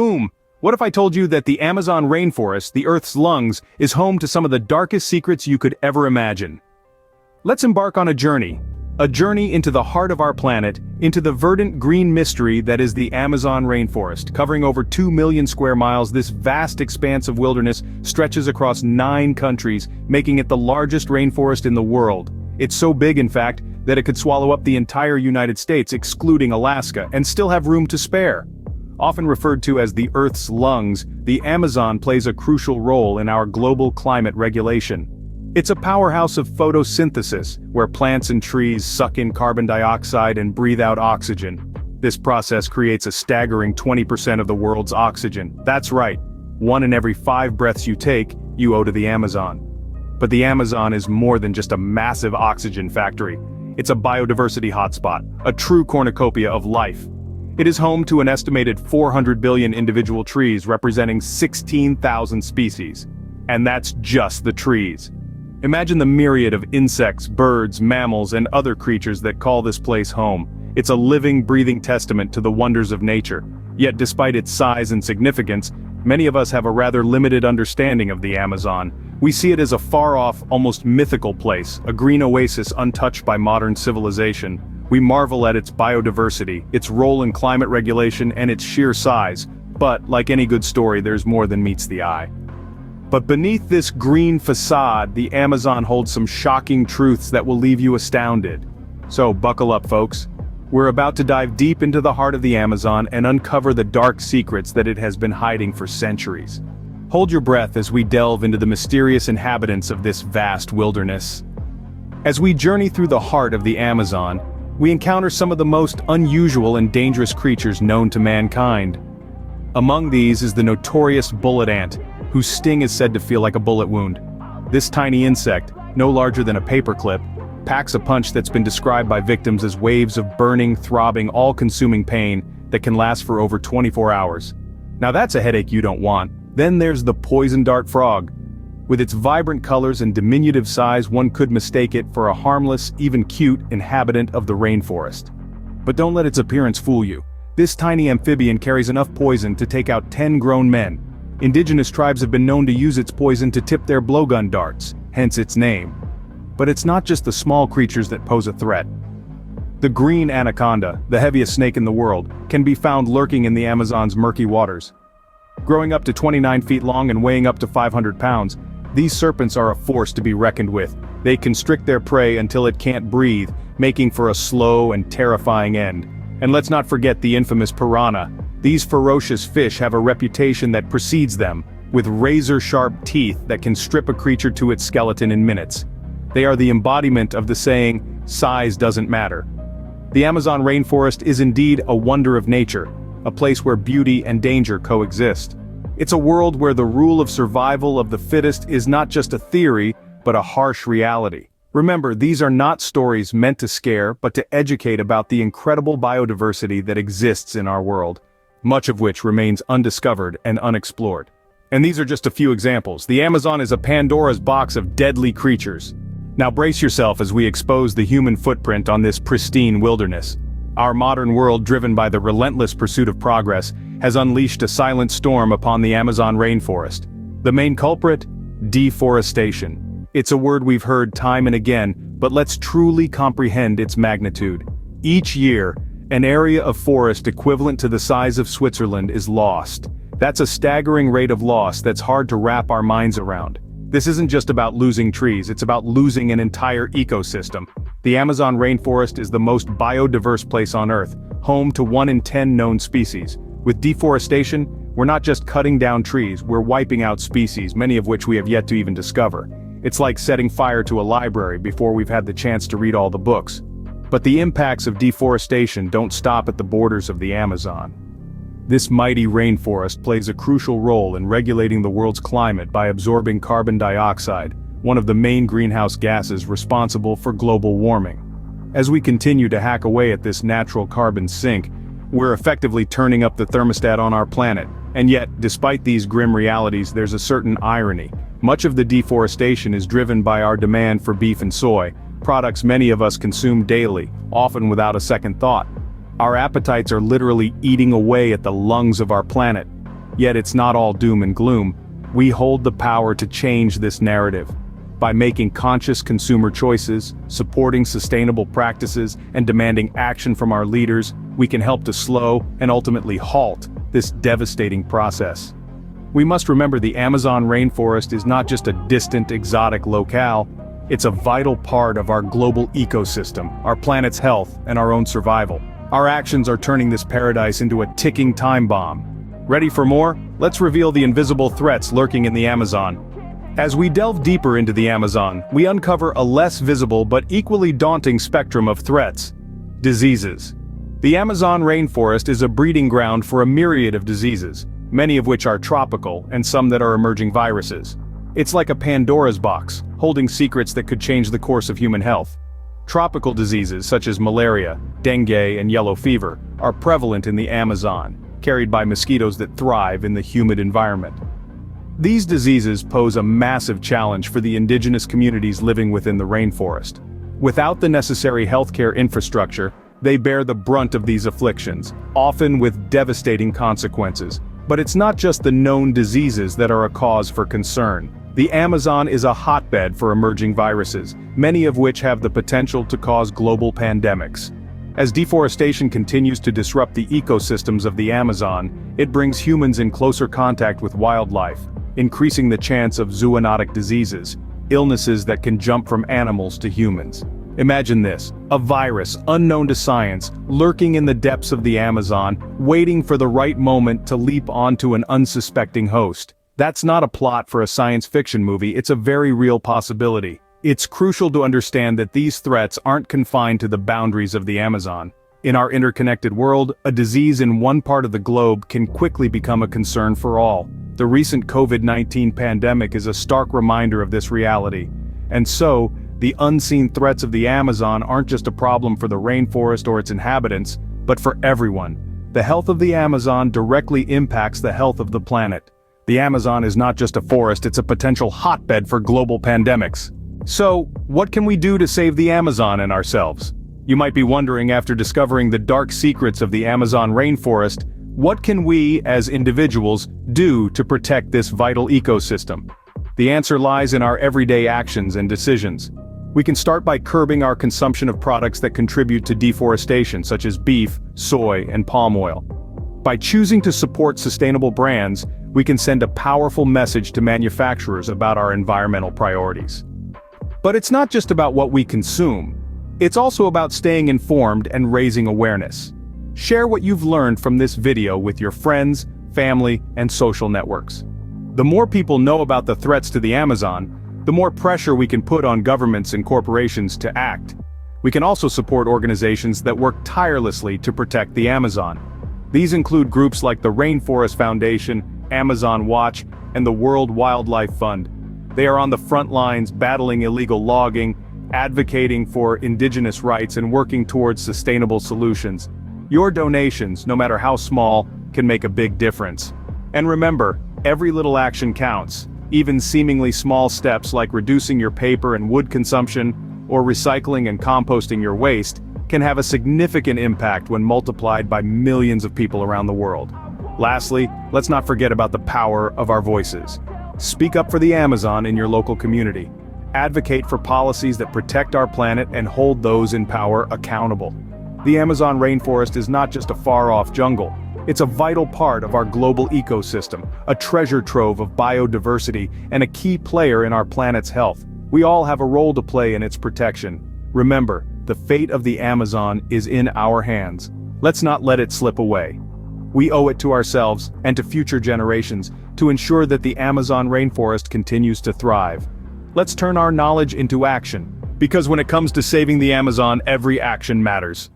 Boom! What if I told you that the Amazon rainforest, the Earth's lungs, is home to some of the darkest secrets you could ever imagine? Let's embark on a journey into the heart of our planet, into the verdant green mystery that is the Amazon rainforest. Covering over 2 million square miles, this vast expanse of wilderness stretches across 9 countries, making it the largest rainforest in the world. It's so big, in fact, that it could swallow up the entire United States, excluding Alaska, and still have room to spare. Often referred to as the Earth's lungs, the Amazon plays a crucial role in our global climate regulation. It's a powerhouse of photosynthesis, where plants and trees suck in carbon dioxide and breathe out oxygen. This process creates a staggering 20% of the world's oxygen. That's right, 1 in every 5 breaths you take, you owe to the Amazon. But the Amazon is more than just a massive oxygen factory. It's a biodiversity hotspot, a true cornucopia of life. It is home to an estimated 400 billion individual trees representing 16,000 species. And that's just the trees. Imagine the myriad of insects, birds, mammals, and other creatures that call this place home. It's a living, breathing testament to the wonders of nature. Yet despite its size and significance, many of us have a rather limited understanding of the Amazon. We see it as a far-off, almost mythical place, a green oasis untouched by modern civilization. We marvel at its biodiversity, its role in climate regulation, and its sheer size. But, like any good story, there's more than meets the eye. But beneath this green facade, the Amazon holds some shocking truths that will leave you astounded. So buckle up, folks. We're about to dive deep into the heart of the Amazon and uncover the dark secrets that it has been hiding for centuries. Hold your breath as we delve into the mysterious inhabitants of this vast wilderness. As we journey through the heart of the Amazon, we encounter some of the most unusual and dangerous creatures known to mankind. Among these is the notorious bullet ant, whose sting is said to feel like a bullet wound. This tiny insect, no larger than a paperclip, packs a punch that's been described by victims as waves of burning, throbbing, all-consuming pain that can last for over 24 hours. Now that's a headache you don't want. Then there's the poison dart frog. With its vibrant colors and diminutive size, one could mistake it for a harmless, even cute, inhabitant of the rainforest. But don't let its appearance fool you. This tiny amphibian carries enough poison to take out 10 grown men. Indigenous tribes have been known to use its poison to tip their blowgun darts, hence its name. But it's not just the small creatures that pose a threat. The green anaconda, the heaviest snake in the world, can be found lurking in the Amazon's murky waters. Growing up to 29 feet long and weighing up to 500 pounds, these serpents are a force to be reckoned with. They constrict their prey until it can't breathe, making for a slow and terrifying end. And let's not forget the infamous piranha. These ferocious fish have a reputation that precedes them, with razor-sharp teeth that can strip a creature to its skeleton in minutes. They are the embodiment of the saying, size doesn't matter. The Amazon rainforest is indeed a wonder of nature, a place where beauty and danger coexist. It's a world where the rule of survival of the fittest is not just a theory, but a harsh reality. Remember, these are not stories meant to scare, but to educate about the incredible biodiversity that exists in our world, much of which remains undiscovered and unexplored. And these are just a few examples. The Amazon is a Pandora's box of deadly creatures. Now brace yourself as we expose the human footprint on this pristine wilderness. Our modern world, driven by the relentless pursuit of progress, has unleashed a silent storm upon the Amazon rainforest. The main culprit? Deforestation. It's a word we've heard time and again, but let's truly comprehend its magnitude. Each year, an area of forest equivalent to the size of Switzerland is lost. That's a staggering rate of loss that's hard to wrap our minds around. This isn't just about losing trees, it's about losing an entire ecosystem. The Amazon rainforest is the most biodiverse place on Earth, home to 1 in 10 known species. With deforestation, we're not just cutting down trees, we're wiping out species, many of which we have yet to even discover. It's like setting fire to a library before we've had the chance to read all the books. But the impacts of deforestation don't stop at the borders of the Amazon. This mighty rainforest plays a crucial role in regulating the world's climate by absorbing carbon dioxide, one of the main greenhouse gases responsible for global warming. As we continue to hack away at this natural carbon sink, we're effectively turning up the thermostat on our planet. And yet, despite these grim realities, there's a certain irony. Much of the deforestation is driven by our demand for beef and soy, products many of us consume daily, often without a second thought. Our appetites are literally eating away at the lungs of our planet. Yet it's not all doom and gloom. We hold the power to change this narrative. By making conscious consumer choices, supporting sustainable practices, and demanding action from our leaders, we can help to slow and ultimately halt this devastating process. We must remember the Amazon rainforest is not just a distant, exotic locale. It's a vital part of our global ecosystem, our planet's health, and our own survival. Our actions are turning this paradise into a ticking time bomb. Ready for more? Let's reveal the invisible threats lurking in the Amazon. As we delve deeper into the Amazon, we uncover a less visible but equally daunting spectrum of threats. Diseases. The Amazon rainforest is a breeding ground for a myriad of diseases, many of which are tropical and some that are emerging viruses. It's like a Pandora's box, holding secrets that could change the course of human health. Tropical diseases such as malaria, dengue, and yellow fever are prevalent in the Amazon, carried by mosquitoes that thrive in the humid environment. These diseases pose a massive challenge for the indigenous communities living within the rainforest. Without the necessary healthcare infrastructure, they bear the brunt of these afflictions, often with devastating consequences. But it's not just the known diseases that are a cause for concern. The Amazon is a hotbed for emerging viruses, many of which have the potential to cause global pandemics. As deforestation continues to disrupt the ecosystems of the Amazon, it brings humans in closer contact with wildlife, increasing the chance of zoonotic diseases, illnesses that can jump from animals to humans. Imagine this, a virus unknown to science, lurking in the depths of the Amazon, waiting for the right moment to leap onto an unsuspecting host. That's not a plot for a science fiction movie, it's a very real possibility. It's crucial to understand that these threats aren't confined to the boundaries of the Amazon. In our interconnected world, a disease in one part of the globe can quickly become a concern for all. The recent COVID-19 pandemic is a stark reminder of this reality. And so, the unseen threats of the Amazon aren't just a problem for the rainforest or its inhabitants, but for everyone. The health of the Amazon directly impacts the health of the planet. The Amazon is not just a forest, it's a potential hotbed for global pandemics. So, what can we do to save the Amazon and ourselves? You might be wondering, after discovering the dark secrets of the Amazon rainforest, what can we, as individuals, do to protect this vital ecosystem? The answer lies in our everyday actions and decisions. We can start by curbing our consumption of products that contribute to deforestation, such as beef, soy, and palm oil. By choosing to support sustainable brands, we can send a powerful message to manufacturers about our environmental priorities. But it's not just about what we consume. It's also about staying informed and raising awareness. Share what you've learned from this video with your friends, family, and social networks. The more people know about the threats to the Amazon, the more pressure we can put on governments and corporations to act. We can also support organizations that work tirelessly to protect the Amazon. These include groups like the Rainforest Foundation, Amazon Watch, and the World Wildlife Fund. They are on the front lines battling illegal logging, advocating for indigenous rights, and working towards sustainable solutions. Your donations, no matter how small, can make a big difference. And remember, every little action counts. Even seemingly small steps like reducing your paper and wood consumption, or recycling and composting your waste, can have a significant impact when multiplied by millions of people around the world. Lastly, let's not forget about the power of our voices. Speak up for the Amazon in your local community. Advocate for policies that protect our planet and hold those in power accountable. The Amazon rainforest is not just a far-off jungle. It's a vital part of our global ecosystem, a treasure trove of biodiversity, and a key player in our planet's health. We all have a role to play in its protection. Remember, the fate of the Amazon is in our hands. Let's not let it slip away. We owe it to ourselves and to future generations to ensure that the Amazon rainforest continues to thrive. Let's turn our knowledge into action, because when it comes to saving the Amazon, every action matters.